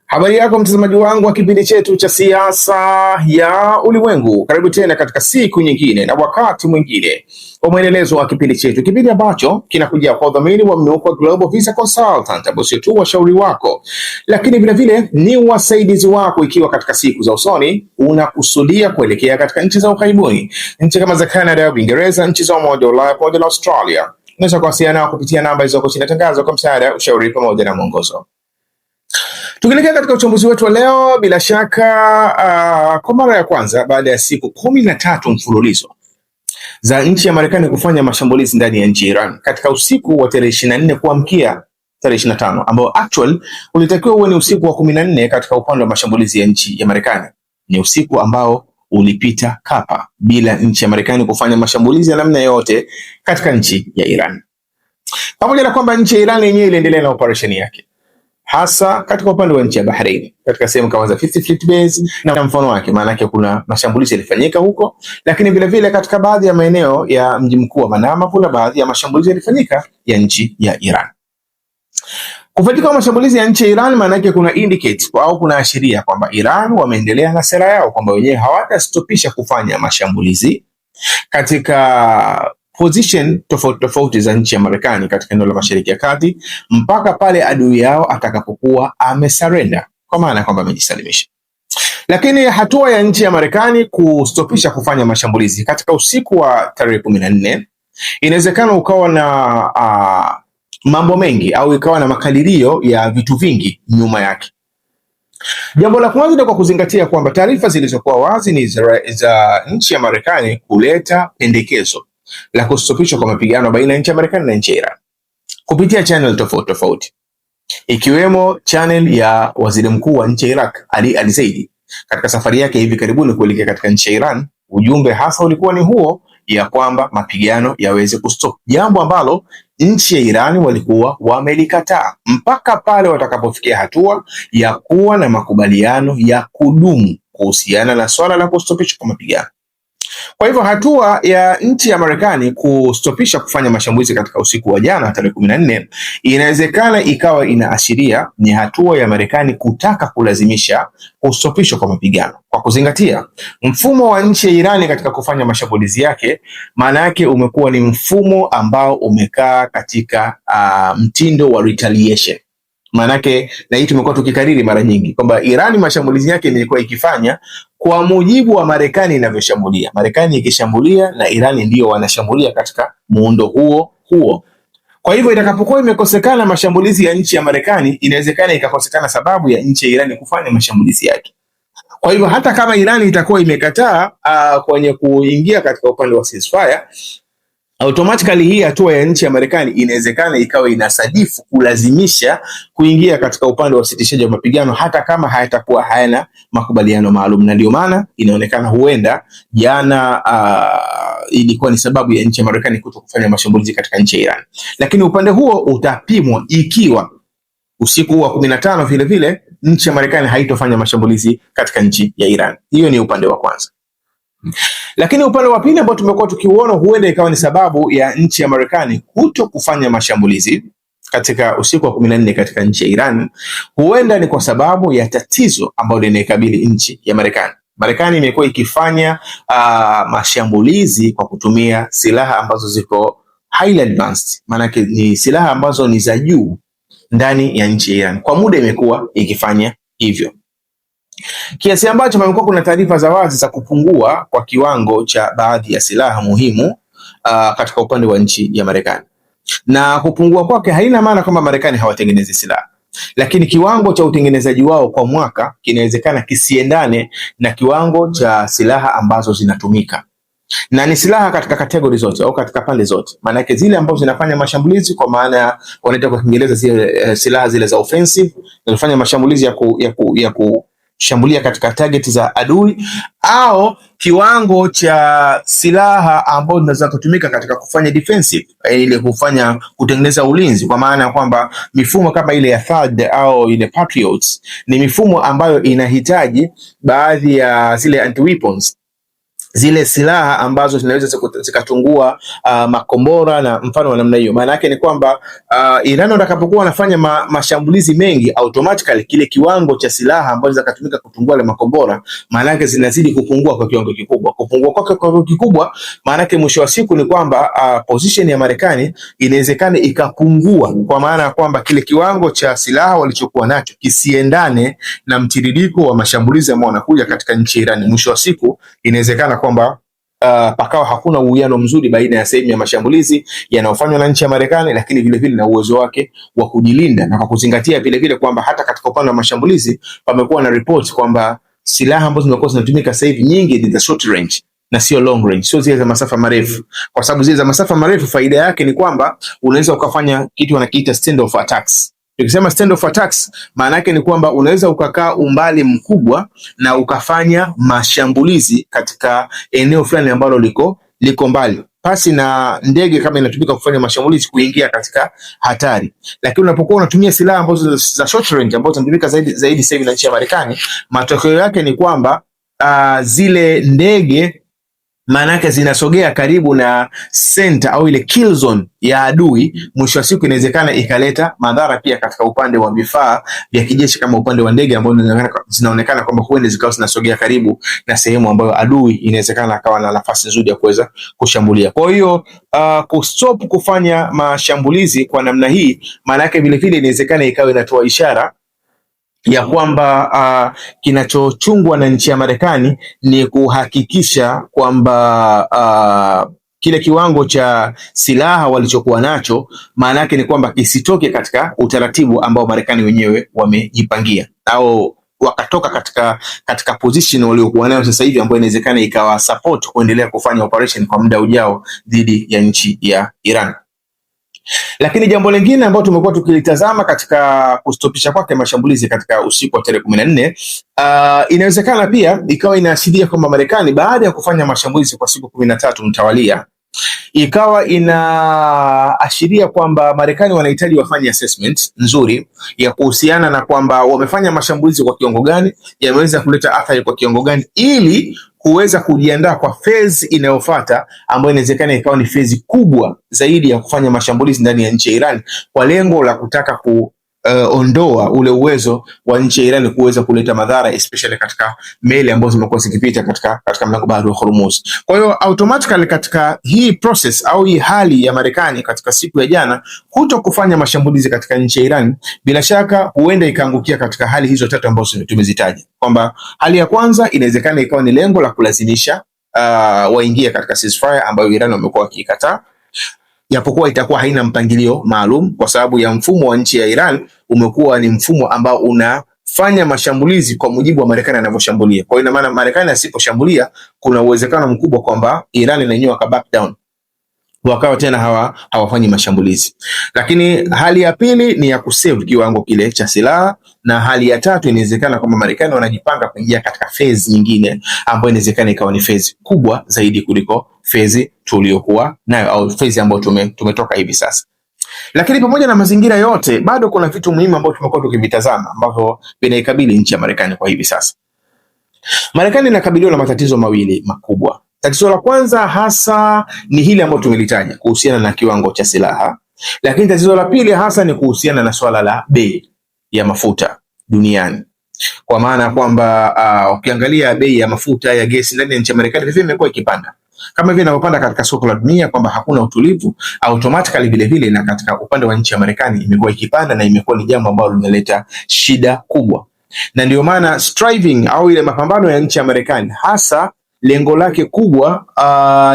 Habari yako mtazamaji wangu wa kipindi chetu cha siasa ya ulimwengu. Karibu tena katika siku nyingine na wakati mwingine wa mwendelezo wa kipindi chetu, kipindi ambacho kinakujia kwa udhamini wa Mnuko Global Visa Consultant, ambao sio tu washauri wako lakini vile vile ni wasaidizi wako, ikiwa katika siku za usoni unakusudia kuelekea katika nchi za ughaibuni, nchi kama za Canada, Uingereza, nchi za Umoja wa Ulaya pamoja na Australia. Unaweza kuwasiliana nao kupitia namba hizo chini tangazo kwa msaada, ushauri pamoja na mwongozo. Tukielekea katika uchambuzi wetu wa leo, bila shaka kwa mara ya kwanza baada ya siku 13 mfululizo za nchi ya Marekani kufanya mashambulizi ndani ya nchi ya Iran katika usiku wa tarehe 24 kuamkia tarehe 25, ambao actual ulitakiwa uwe ni usiku wa 14 katika upande wa mashambulizi ya nchi ya Marekani. Ni usiku ambao ulipita kapa bila nchi ya Marekani kufanya mashambulizi ya namna yote katika nchi ya Iran, pamoja na kwamba nchi ya Iran yenyewe iliendelea na operesheni yake, hasa katika upande wa nchi ya Bahrain, katika sehemu kama za Fifth Fleet Base na mfano wake. Maana yake kuna mashambulizi yalifanyika huko, lakini vile vile katika baadhi ya maeneo ya mji mkuu wa Manama kuna baadhi ya mashambulizi yalifanyika ya nchi ya Iran. Kufanyika kwa mashambulizi ya nchi ya Iran maana yake kuna indicate au kuna ashiria kwamba Iran wameendelea na sera yao kwamba wenyewe hawatastopisha kufanya mashambulizi katika position tofauti za nchi ya Marekani katika eneo la Mashariki ya Kati mpaka pale adui yao atakapokuwa amesurrender, kwa maana kwamba amejisalimisha. Lakini hatua ya nchi ya Marekani kustopisha kufanya mashambulizi katika usiku wa tarehe 14 inawezekana ukawa na mambo mengi au ikawa na makadirio ya vitu vingi nyuma yake. Jambo la kwanza ni kwa kuzingatia kwamba taarifa zilizokuwa wazi ni za nchi ya Marekani kuleta pendekezo la kustopishwa kwa mapigano baina ya nchi ya Marekani na nchi ya Iran kupitia channel tofauti, ikiwemo channel ya waziri mkuu wa nchi ya Iraq Ali Al-Zaidi katika safari yake hivi karibuni kuelekea katika nchi ya Iran. Ujumbe hasa ulikuwa ni huo, ya kwamba mapigano yaweze kustop, jambo ambalo nchi ya Iran walikuwa wamelikataa mpaka pale watakapofikia hatua ya kuwa na makubaliano ya kudumu kuhusiana na swala la kustopishwa kwa mapigano. Kwa hivyo hatua ya nchi ya Marekani kustopisha kufanya mashambulizi katika usiku wa jana tarehe 14 inawezekana ikawa inaashiria ni hatua ya Marekani kutaka kulazimisha kustopishwa kwa mapigano, kwa kuzingatia mfumo wa nchi ya Irani katika kufanya mashambulizi yake. Maana yake umekuwa ni mfumo ambao umekaa katika mtindo wa retaliation. Manake na hii tumekuwa tukikariri mara nyingi kwamba Irani mashambulizi yake ilikuwa ikifanya kwa mujibu wa Marekani inavyoshambulia. Marekani ikishambulia na Irani ndio wanashambulia katika muundo huo. Kwa hivyo itakapokuwa imekosekana mashambulizi ya nchi ya Marekani, inawezekana ikakosekana sababu ya nchi ya Irani kufanya mashambulizi yake. Kwa hivyo hata kama Irani itakuwa imekataa kwenye kuingia katika upande wa ceasefire, automatically hii hatua ya nchi ya Marekani inawezekana ikawa inasadifu kulazimisha kuingia katika upande wa usitishaji wa mapigano hata kama hayatakuwa hayana makubaliano maalum. Na ndio maana inaonekana huenda jana ilikuwa ni sababu ya nchi ya Marekani kutokufanya mashambulizi katika nchi ya Iran. Lakini upande huo utapimwa ikiwa usiku wa 15 vile vile nchi ya Marekani haitofanya mashambulizi katika nchi ya Iran. Hiyo ni upande wa kwanza. Lakini upande wa pili ambao tumekuwa tukiuona huenda ikawa ni sababu ya nchi ya Marekani kuto kufanya mashambulizi katika usiku wa 14 katika nchi ya Iran, huenda ni kwa sababu ya tatizo ambalo linaikabili nchi ya Marekani. Marekani imekuwa ikifanya mashambulizi kwa kutumia silaha ambazo ziko highly advanced, maana ni silaha ambazo ni za juu ndani ya nchi ya Iran. Kwa muda imekuwa ikifanya hivyo, kiasi ambacho kumekuwa kuna taarifa za wazi za kupungua kwa kiwango cha baadhi ya silaha muhimu katika upande wa nchi ya Marekani. Na kupungua kwake haina maana kwamba Marekani hawatengenezi silaha, lakini kiwango cha utengenezaji wao kwa mwaka kinawezekana kisiendane na kiwango cha silaha ambazo zinatumika, na ni silaha katika kategori zote au katika pande zote. Maana yake zile ambazo zinafanya mashambulizi, kwa maana wanaita kwa Kiingereza zile silaha zile za offensive, zinafanya mashambulizi ya kushambulia katika target za adui, au kiwango cha silaha ambazo zinaweza kutumika katika kufanya defensive, ile kufanya kutengeneza ulinzi, kwa maana kwamba mifumo kama ile ya THAAD au ile Patriots ni mifumo ambayo inahitaji baadhi ya zile anti-weapons zile silaha ambazo zinaweza zikatungua makombora na mfano wa namna hiyo. Maana yake ni kwamba Iran watakapokuwa wanafanya mashambulizi mengi, automatically kile kiwango cha silaha ambazo zikatumika kutungua ile makombora, maana yake zinazidi kupungua kwa kiwango kikubwa. Kupungua kwa kiwango kikubwa, maana yake mwisho wa siku ni kwamba position ya Marekani inawezekana ikapungua, kwa maana ya kwamba kile kiwango cha silaha walichokuwa nacho kisiendane na mtiririko wa mashambulizi ambao wanakuja katika nchi ya Iran. Mwisho wa siku inawezekana kwamba pakawa hakuna uwiano mzuri baina ya sehemu ya mashambulizi yanayofanywa na nchi ya Marekani, lakini vile vile na uwezo wake wa kujilinda, na kwa kuzingatia vile vile kwamba hata katika upande wa mashambulizi pamekuwa na report kwamba silaha ambazo zimekuwa zinatumika sasa hivi nyingi ni za short range na sio long range, sio zile za masafa marefu. Kwa sababu zile za masafa marefu faida yake ni kwamba unaweza ukafanya kitu wanakiita stand off attacks. Tukisema stand off attacks, maana yake ni kwamba unaweza ukakaa umbali mkubwa na ukafanya mashambulizi katika eneo fulani ambalo liko mbali, pasi na ndege kama inatumika kufanya mashambulizi kuingia katika hatari. Lakini unapokuwa unatumia silaha ambazo za short range ambazo zinatumika zaidi sasa hivi na nchi ya Marekani, matokeo yake ni kwamba zile ndege maana yake zinasogea karibu na center au ile kill zone ya adui. Mwisho wa siku inawezekana ikaleta madhara pia katika upande wa vifaa vya kijeshi, kama upande wa ndege ambao zinaonekana kwamba huenda zikawa zinasogea karibu na sehemu ambayo adui inawezekana akawa na nafasi nzuri ya kuweza kushambulia. Kwa hiyo kustop kufanya mashambulizi kwa namna hii, maana yake vile vile inawezekana ikawa inatoa ishara ya kwamba kinachochungwa na nchi ya Marekani ni kuhakikisha kwamba kile kiwango cha silaha walichokuwa nacho, maana yake ni kwamba kisitoke katika utaratibu ambao Marekani wenyewe wamejipangia, au wakatoka katika position waliokuwa nayo sasa hivi, ambayo inawezekana ikawa support kuendelea kufanya operation kwa muda ujao dhidi ya nchi ya Iran. Lakini jambo lingine ambalo tumekuwa tukilitazama katika kustopisha kwake mashambulizi katika usiku wa tarehe 14, inawezekana pia ikawa inaashiria kwamba Marekani baada ya kufanya mashambulizi kwa siku 13 mtawalia, ikawa inaashiria kwamba Marekani wanahitaji wafanye assessment nzuri ya kuhusiana na kwamba wamefanya mashambulizi kwa kiwango gani, yameweza kuleta athari kwa kiwango gani, ili kuweza kujiandaa kwa phase inayofuata ambayo inawezekana ikawa ni phase kubwa zaidi ya kufanya mashambulizi ndani ya nchi ya Iran, kwa lengo la kutaka ondoa ule uwezo wa nchi ya Iran kuweza kuleta madhara, especially katika meli ambazo zimekuwa zikipita katika mlango bahari wa Hormuz. Kwa hiyo automatically katika hii process au hii hali ya Marekani katika siku ya jana kuto kufanya mashambulizi katika nchi ya Iran, bila shaka huenda ikaangukia katika hali hizo tatu ambazo tumezitaja, kwamba hali ya kwanza inawezekana ikawa ni lengo la kulazimisha waingie katika ceasefire ambayo Iran wamekuwa wakikataa, japokuwa itakuwa haina mpangilio maalum, kwa sababu ya mfumo wa nchi ya Iran umekuwa ni mfumo ambao unafanya mashambulizi kwa mujibu wa Marekani anavyoshambulia. Kwa hiyo ina maana Marekani asiposhambulia, kuna uwezekano mkubwa kwamba Iran na yenyewe waka back down, wakawa tena hawafanyi mashambulizi. Lakini hali ya pili ni ya kusave kiwango kile cha silaha, na hali ya tatu inawezekana kwamba Marekani wanajipanga kuingia katika phase nyingine ambayo inawezekana ikawa ni phase kubwa zaidi kuliko phase tuliyokuwa nayo au phase ambayo tumetoka hivi sasa. Lakini pamoja na mazingira yote, bado kuna vitu muhimu ambavyo tumekuwa tukivitazama ambavyo vinaikabili nchi ya Marekani kwa hivi sasa. Marekani inakabiliwa na matatizo mawili makubwa. Tatizo la kwanza hasa ni hili ambalo tumelitaja kuhusiana na kiwango cha silaha, lakini tatizo la pili hasa ni kuhusiana na swala la bei ya mafuta duniani. Kwa maana kwamba ukiangalia bei ya mafuta ya gesi ndani ya nchi ya Marekani vile imekuwa ikipanda. Kama vile inavyopanda katika soko la dunia kwamba hakuna utulivu, automatically vile vile na katika upande wa nchi ya Marekani imekuwa ikipanda, na imekuwa ni jambo ambalo linaleta shida kubwa. Na ndio maana striving au ile mapambano ya nchi ya Marekani hasa lengo lake kubwa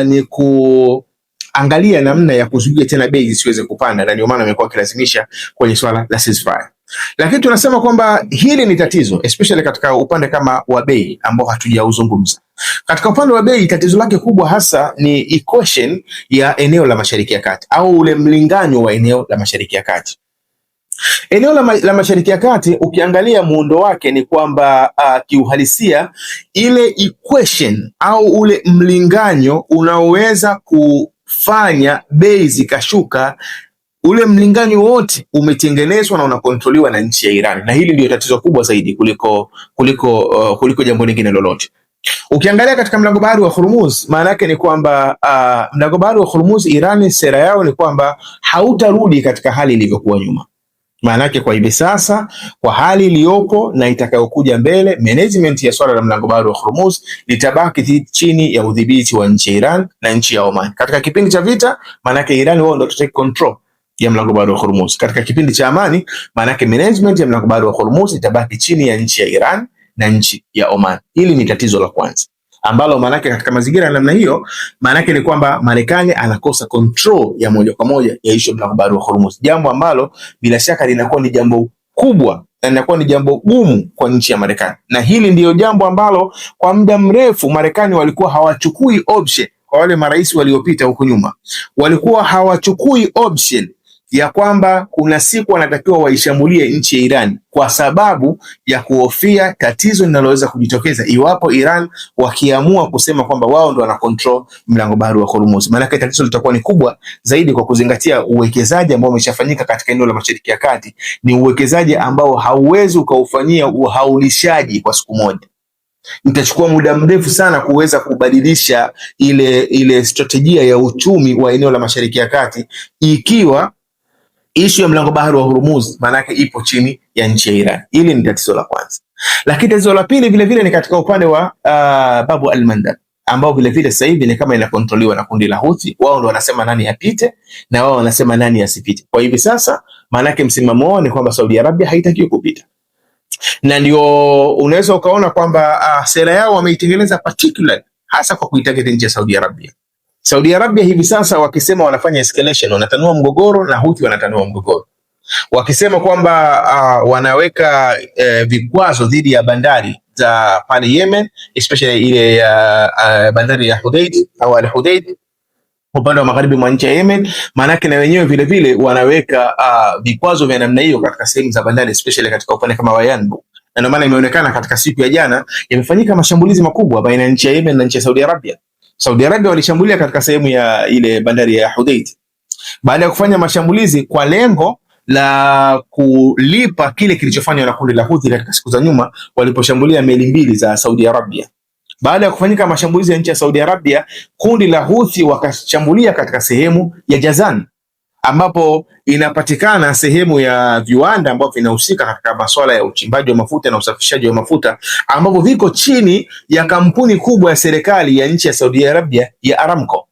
ni kuangalia namna ya kuzuia tena bei zisiweze kupanda, na ndio maana amekuwa akilazimisha kwenye swala la ceasefire. Lakini tunasema kwamba hili ni tatizo especially katika upande kama wa bei ambao hatujauzungumza. Katika upande wa bei, tatizo lake kubwa hasa ni equation ya eneo la Mashariki ya Kati au ule mlinganyo wa eneo la Mashariki ya Kati. Eneo la Mashariki ya Kati ukiangalia muundo wake ni kwamba kiuhalisia ile equation au ule mlinganyo unaoweza kufanya bei zikashuka, ule mlinganyo wote umetengenezwa na unakontroliwa na nchi ya Iran, na hili ndio tatizo kubwa zaidi kuliko jambo lingine lolote. Ukiangalia katika mlango bahari wa Hormuz, maana yake ni kwamba mlango bahari wa Hormuz, Irani sera yao ni kwamba hautarudi katika hali ilivyokuwa nyuma. Maana yake kwa hivi sasa, kwa hali iliyopo na itakayokuja mbele, management ya swala la mlango bahari wa Hormuz litabaki chini ya udhibiti wa nchi ya Iran na nchi ya Oman. Katika kipindi cha vita, maana yake Iran wao ndio take control ya mlango bahari wa Hormuz. Katika kipindi cha amani, maana yake management ya mlango bahari wa Hormuz itabaki chini ya nchi ya Iran na nchi ya Oman. Hili ni tatizo la kwanza ambalo maanake katika mazingira ya namna hiyo, maanake ni kwamba Marekani anakosa control ya moja kwa moja ya ishu mlango bahari wa Hormuz, jambo ambalo bila shaka linakuwa ni jambo kubwa na linakuwa ni jambo gumu kwa nchi ya Marekani. Na hili ndiyo jambo ambalo kwa muda mrefu Marekani walikuwa hawachukui option. Kwa wale marais waliopita huko nyuma, walikuwa hawachukui option ya kwamba kuna siku wanatakiwa waishambulie nchi ya Iran kwa sababu ya kuhofia tatizo linaloweza kujitokeza iwapo Iran wakiamua kusema kwamba wao ndo wana control mlango bahari wa Hormuz. Maana tatizo litakuwa ni kubwa zaidi, kwa kuzingatia uwekezaji ambao umeshafanyika katika eneo la Mashariki ya Kati. Ni uwekezaji ambao hauwezi ukaufanyia uhaulishaji kwa siku moja. Itachukua muda mrefu sana kuweza kubadilisha ile strategia ya uchumi wa eneo la Mashariki ya Kati ikiwa ishu ya mlango bahari wa Hormuz maanake ipo chini ya nchi ya Iran. Hili ni tatizo la kwanza. Lakini tatizo la pili vile vile ni katika upande wa Babu al-Mandab, ambao vile vile sasa hivi ni kama inakontroliwa na kundi la Houthi. Wao ndio wanasema nani apite na wao wanasema nani asipite. Kwa hivi sasa maanake msimamo wao ni kwamba Saudi Arabia haitakiwi kupita, na ndio unaweza ukaona kwamba sera yao wameitengeneza particular hasa kwa kuitarget nchi ya Saudi Arabia. Saudi Arabia hivi sasa wakisema wanafanya escalation, wanatanua mgogoro na Houthi wanatanua mgogoro. Wakisema kwamba wanaweka vikwazo dhidi ya bandari za pale Yemen, especially ile bandari ya Hudaid au Al-Hudaid upande wa magharibi mwa nchi ya Yemen, maanake na wenyewe vile vile wanaweka vikwazo vya namna hiyo katika sehemu za bandari, especially katika upande kama wa Yanbu. Na ndio maana imeonekana katika siku ya jana yamefanyika mashambulizi makubwa baina ya nchi ya Yemen na nchi ya Saudi Arabia. Saudi Arabia walishambulia katika sehemu ya ile bandari ya Hudaid baada ya kufanya mashambulizi kwa lengo la kulipa kile kilichofanywa na kundi la Houthi katika siku za nyuma waliposhambulia meli mbili za Saudi Arabia. Baada ya kufanyika mashambulizi ya nchi ya Saudi Arabia, kundi la Houthi wakashambulia katika sehemu ya Jazan, ambapo inapatikana sehemu ya viwanda ambavyo vinahusika katika masuala ya uchimbaji wa mafuta na usafishaji wa mafuta, ambapo viko chini ya kampuni kubwa ya serikali ya nchi ya Saudi Arabia ya Aramco,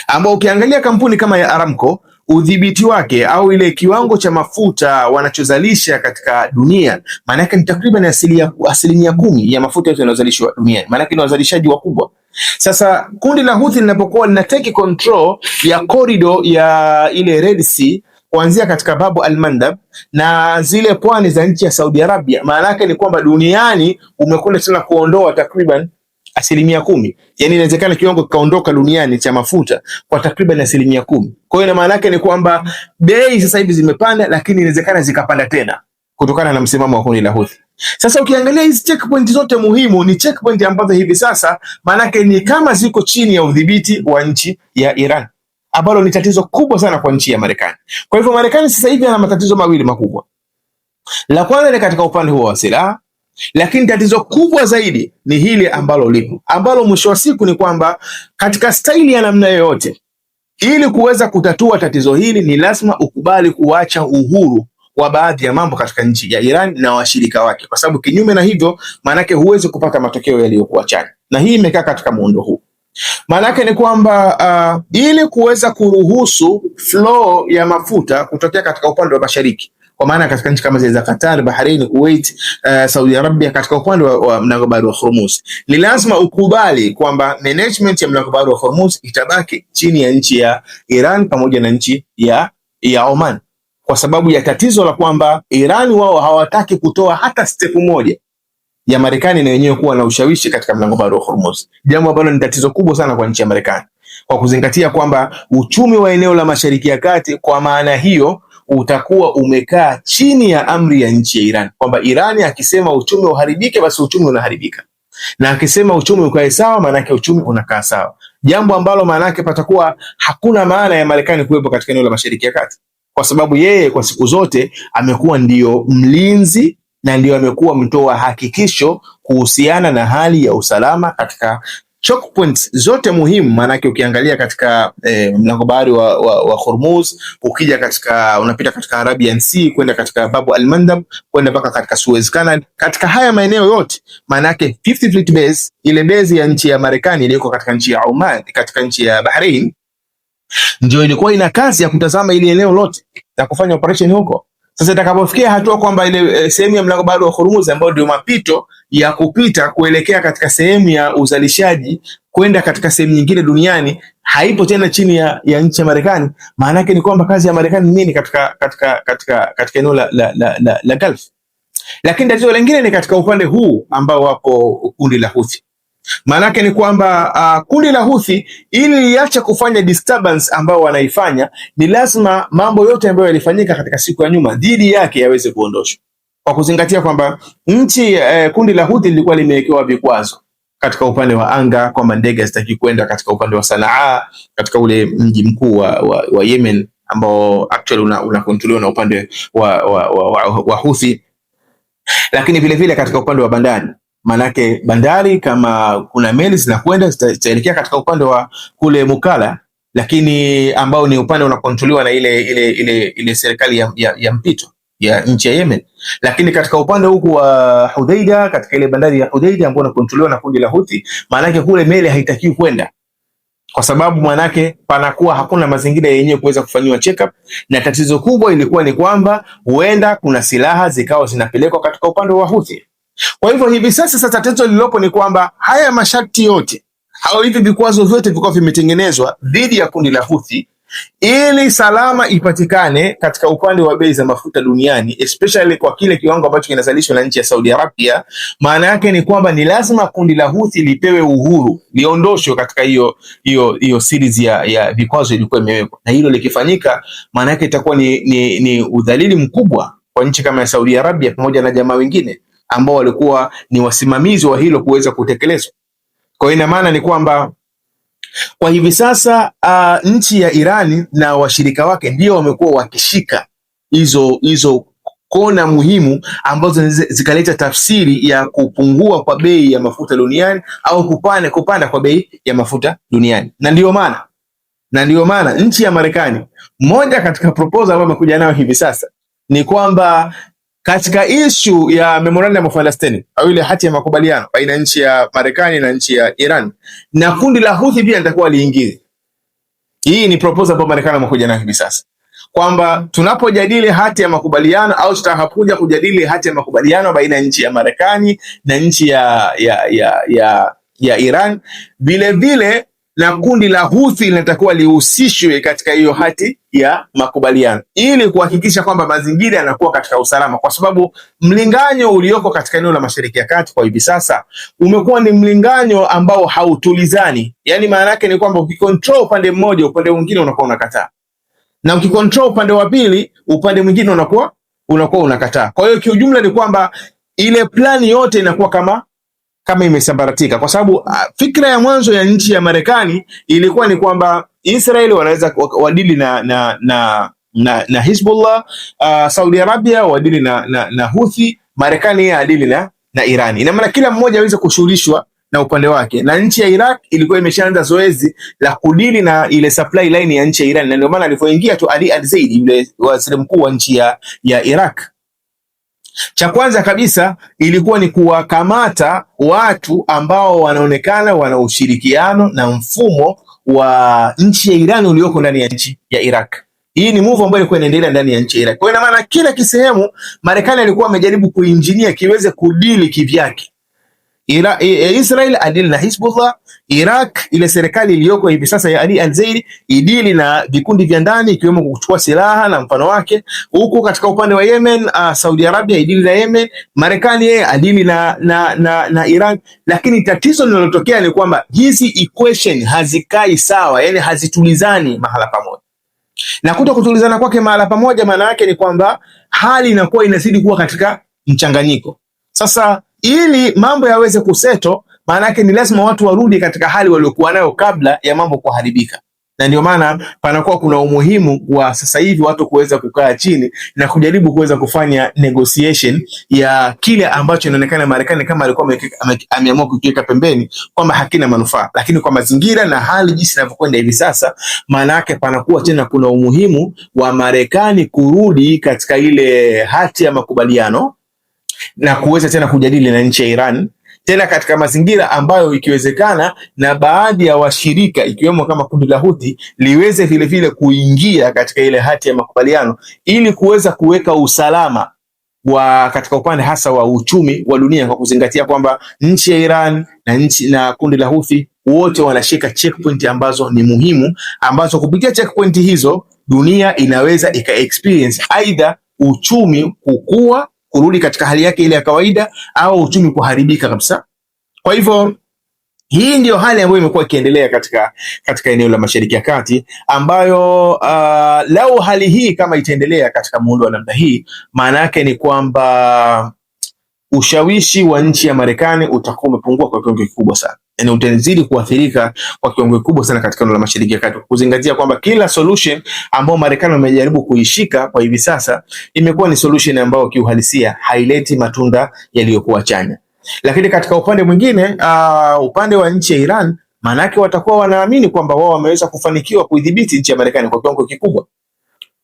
ambao ukiangalia kampuni kama ya Aramco, udhibiti wake au ile kiwango cha mafuta wanachozalisha katika dunia, maana yake ni takriban asilimia 10 ya mafuta yote yanayozalishwa duniani. Maana yake ni wazalishaji wakubwa. Sasa kundi la Houthi linapokuwa lina take control ya corridor ya ile Red Sea kuanzia katika Babu al-Mandab na zile pwani za nchi ya Saudi Arabia, maana yake ni kwamba duniani umekwenda tena kuondoa takriban 10%. Yani inawezekana kiwango kikaondoka duniani cha mafuta kwa takriban 10%. Kwa hiyo maana yake ni kwamba bei sasa hivi zimepanda, lakini inawezekana zikapanda tena kutokana na msimamo wa kundi la Houthi. Sasa ukiangalia hizi checkpoint zote muhimu ni checkpoint ambazo hivi sasa maana yake ni kama ziko chini ya udhibiti wa nchi ya Iran, ambalo ni tatizo kubwa sana kwa nchi ya Marekani. Kwa hivyo Marekani sasa hivi ana matatizo mawili makubwa. La kwanza ni katika upande huo wa silaha, lakini tatizo kubwa zaidi ni hili ambalo lipo, ambalo mwisho wa siku ni kwamba katika staili ya namna yoyote, ili kuweza kutatua tatizo hili ni lazima ukubali kuacha uhuru wa baadhi ya mambo katika nchi ya Iran na washirika wake, kwa sababu kinyume na hivyo maanake huwezi kupata matokeo yaliyokuwa chanya. Na hii imekaa katika muundo huu. Maanake ni kwamba ili kuweza kuruhusu flow ya mafuta kutokea katika upande wa mashariki, kwa maana katika nchi kama zile za Qatar, Bahrain, Kuwait, Saudi Arabia, katika upande wa mlango bahari wa Hormuz, ni lazima ukubali kwamba management ya mlango bahari wa Hormuz itabaki chini ya nchi ya Iran pamoja na nchi ya Oman, kwa sababu ya tatizo la kwamba Iran wao hawataki kutoa hata step moja ya Marekani na wenyewe kuwa na ushawishi katika mlango bahari wa Hormuz, jambo ambalo ni tatizo kubwa sana kwa nchi ya Marekani, kwa kuzingatia kwamba uchumi wa eneo la Mashariki ya Kati kwa maana hiyo utakuwa umekaa chini ya amri ya nchi ya Iran, kwamba Iran akisema uchumi uharibike basi uchumi unaharibika, na akisema uchumi ukae sawa maana yake uchumi unakaa sawa, jambo ambalo maana yake patakuwa hakuna maana ya Marekani kuwepo katika eneo la Mashariki ya Kati, kwa sababu yeye kwa siku zote amekuwa ndiyo mlinzi na ndio amekuwa mtoa hakikisho kuhusiana na hali ya usalama katika choke points zote muhimu. Maanake ukiangalia katika mlango bahari wa Hormuz, ukija katika unapita katika Arabian Sea kwenda katika Babu al-Mandab kwenda mpaka katika Suez Canal, katika haya maeneo yote, maanake 50th Fleet Base, ile base ya nchi ya Marekani iliyoko katika nchi ya Oman, katika nchi ya Bahrain, ndio ilikuwa ina kazi ya kutazama ile eneo lote na kufanya operation huko. Sasa itakapofikia hatua kwamba ile sehemu ya mlango bahari wa Hormuz ambayo ndio mapito ya kupita kuelekea katika sehemu ya uzalishaji kwenda katika sehemu nyingine duniani haipo tena chini ya nchi ya Marekani, maana yake ni kwamba kazi ya Marekani ni nini katika eneo la Gulf. Lakini tatizo lingine ni katika upande huu ambao wapo kundi la Houthi. Maanake ni kwamba kundi la Houthi ili liache kufanya disturbance ambao wanaifanya, ni lazima mambo yote ambayo yalifanyika katika siku ya nyuma dhidi yake yaweze kuondoshwa, kwa kuzingatia kwamba kundi la Houthi lilikuwa limewekewa vikwazo katika upande wa anga, kwamba ndege hazitaki kwenda katika upande wa Sanaa, katika ule mji mkuu wa Yemen ambao actually unakontroliwa na upande wa Houthi. Lakini vile vile katika upande wa bandari, manake bandari kama kuna meli zinakwenda zitaelekea katika upande wa kule Mukalla, lakini ambao ni upande unakontroliwa na ile serikali ya mpito ya nchi ya Yemen. Lakini katika upande huku wa Hudaida, katika ile bandari ya Hudaida ambayo inakontroliwa na kundi la Houthi, manake kule meli haitakiwi kwenda, kwa sababu manake panakuwa hakuna mazingira yenyewe kuweza kufanywa check up, na tatizo kubwa ilikuwa ni kwamba huenda kuna silaha zikawa zinapelekwa katika upande wa Houthi. Kwa hivyo hivi sasa tatizo lililopo ni kwamba haya masharti yote au hivi vikwazo vyote vilikuwa vimetengenezwa dhidi ya kundi la Houthi ili salama ipatikane katika upande wa bei za mafuta duniani, especially kwa kile kiwango ambacho kinazalishwa na nchi ya Saudi Arabia. Maana yake ni kwamba ni lazima kundi la Houthi lipewe uhuru, liondoshwe katika hiyo series ya vikwazo ilikuwa imewekwa, na hilo likifanyika, maana yake itakuwa ni udhalili mkubwa kwa nchi kama ya Saudi Arabia pamoja na jamaa wengine ambao walikuwa ni wasimamizi wa hilo kuweza kutekelezwa. Kwa hiyo ina maana ni kwamba kwa hivi sasa nchi ya Irani na washirika wake ndio wamekuwa wakishika hizo kona muhimu ambazo zikaleta tafsiri ya kupungua kwa bei ya mafuta duniani au kupanda kwa bei ya mafuta duniani. Na ndio maana nchi ya Marekani, moja katika proposal ambayo amekuja nayo hivi sasa ni kwamba katika issue ya memorandum of understanding au ile hati ya makubaliano baina nchi ya Marekani na nchi ya Iran, na kundi la Houthi pia litakuwa liingie. Hii ni proposal ambayo Marekani amekuja nayo hivi sasa, kwamba tunapojadili hati ya makubaliano au tutakapokuja kujadili hati ya makubaliano baina ya nchi ya Marekani na nchi ya Iran, vile vile na kundi la Houthi linatakiwa lihusishwe katika hiyo hati ya makubaliano ili kuhakikisha kwamba mazingira yanakuwa katika usalama, kwa sababu mlinganyo ulioko katika eneo la Mashariki ya Kati kwa hivi sasa umekuwa ni mlinganyo ambao hautulizani. Yani maana yake ni kwamba ukicontrol upande mmoja, upande mwingine unakuwa unakataa, na ukicontrol upande wa pili, upande mwingine unakuwa unakataa. Kwa hiyo kiujumla ni kwamba ile plani yote inakuwa kama imesambaratika, kwa sababu fikra ya mwanzo ya nchi ya Marekani ilikuwa ni kwamba Israeli wanaweza wadili na Hezbollah, Saudi Arabia wadili na Houthi, Marekani yeye adili na Iran. Ina maana kila mmoja aweze kushughulishwa na upande wake, na nchi ya Iraq ilikuwa imeshaanza zoezi la kudili na ile supply line ya nchi ya Iran, na ndio maana alipoingia tu Ali al-Zaidi, yule waziri mkuu wa nchi ya Iraq, cha kwanza kabisa ilikuwa ni kuwakamata watu ambao wanaonekana wana ushirikiano na mfumo wa nchi ya Iran ulioko ndani ya nchi ya Iraq. Hii ni move ambayo ilikuwa inaendelea ndani ya nchi ya Iraq. Kwa hiyo ina maana kila kisehemu Marekani alikuwa amejaribu kuinjinia kiweze kudili kivyake. Israel adili na Hezbollah, Iraq ile serikali iliyoko hivi sasa ya Ali al-Zaidi idili na vikundi vya ndani ikiwemo kuchukua silaha na mfano wake. Huko katika upande wa Yemen, Saudi Arabia idili na Yemen, Marekani yeye adili na Iran. Lakini tatizo linalotokea ni kwamba hizi equation hazikai sawa, yani hazitulizani mahala pamoja. Na kutokutulizana kwake mahala pamoja, maana yake ni kwamba hali inakuwa inazidi kuwa katika mchanganyiko. Sasa ili mambo yaweze kuseto, maana yake ni lazima watu warudi katika hali waliokuwa nayo kabla ya mambo kuharibika. na ndio maana panakuwa kuna umuhimu wa sasa hivi watu kuweza kukaa chini na kujaribu kuweza kufanya negotiation ya kile ambacho inaonekana Marekani kama alikuwa ameamua kukiweka pembeni kwamba hakina manufaa, lakini kwa mazingira na hali jinsi inavyokwenda hivi sasa, maana yake panakuwa tena kuna umuhimu wa Marekani kurudi katika ile hati ya makubaliano na kuweza tena kujadili na nchi ya Iran tena katika mazingira ambayo ikiwezekana na baadhi ya washirika ikiwemo kama kundi la Houthi liweze vile vile kuingia katika ile hati ya makubaliano ili kuweza kuweka usalama wa katika upande hasa wa uchumi wa dunia, kwa kuzingatia kwamba nchi ya Iran na kundi la Houthi wote wanashika checkpoint ambazo ni muhimu, ambazo kupitia checkpoint hizo dunia inaweza experience either uchumi kukua kurudi katika hali yake ile ya kawaida au uchumi kuharibika kabisa. Kwa hivyo hii ndio hali ambayo imekuwa ikiendelea katika eneo la Mashariki ya Kati, ambayo lau hali hii kama itaendelea katika muundo wa namna hii, maana yake ni kwamba ushawishi wa nchi ya Marekani utakuwa umepungua kwa kiwango kikubwa sana. Yaani utazidi kuathirika kwa kiwango kikubwa sana katika eneo la Mashariki ya Kati, kuzingatia kwamba kila solution ambayo Marekani wamejaribu kuishika kwa hivi sasa imekuwa ni solution ambayo kiuhalisia haileti matunda yaliyokuwa chanya. Lakini katika upande mwingine, upande wa nchi ya Iran, manake watakuwa wanaamini kwamba wao wameweza kufanikiwa kuidhibiti nchi ya Marekani kwa kiwango kikubwa.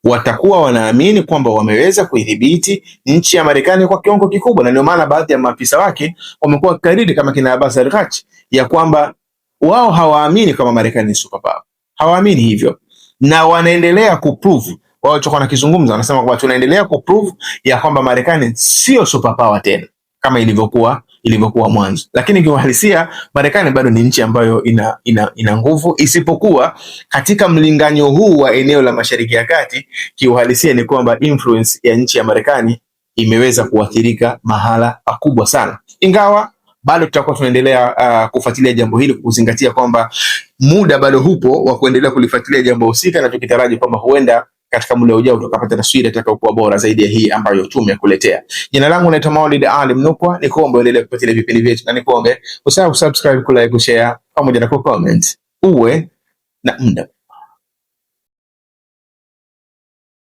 Watakuwa wanaamini kwamba wameweza kuidhibiti nchi ya Marekani kwa kiwango kikubwa, na ndio maana baadhi ya maafisa wake wamekuwa wakikariri kama kina Abbas Araghchi ya kwamba wao hawaamini kama Marekani ni superpower. Hawaamini hivyo, na wanaendelea kuprove wao walichokuwa nakizungumza, wanasema kwamba tunaendelea kuprove ya kwamba Marekani sio superpower tena kama ilivyokuwa mwanzo. Lakini kiuhalisia Marekani bado ni nchi ambayo ina nguvu, isipokuwa katika mlinganyo huu wa eneo la Mashariki ya Kati, kiuhalisia ni kwamba influence ya nchi ya Marekani imeweza kuathirika mahala pakubwa sana, ingawa bado tutakuwa tunaendelea kufuatilia jambo hili, kuzingatia kwamba muda bado hupo wa kuendelea kulifuatilia jambo husika, na tukitaraji kwamba huenda katika muda ujao tukapata taswira itakayokuwa bora zaidi ya hii ambayo tumekuletea. Jina langu naitwa Maulid Ali Mnukwa, nikuombe uendelee kufuatilia vipindi vyetu, na nikuombe usahau subscribe, kulike, kushare pamoja na kucomment. Uwe na muda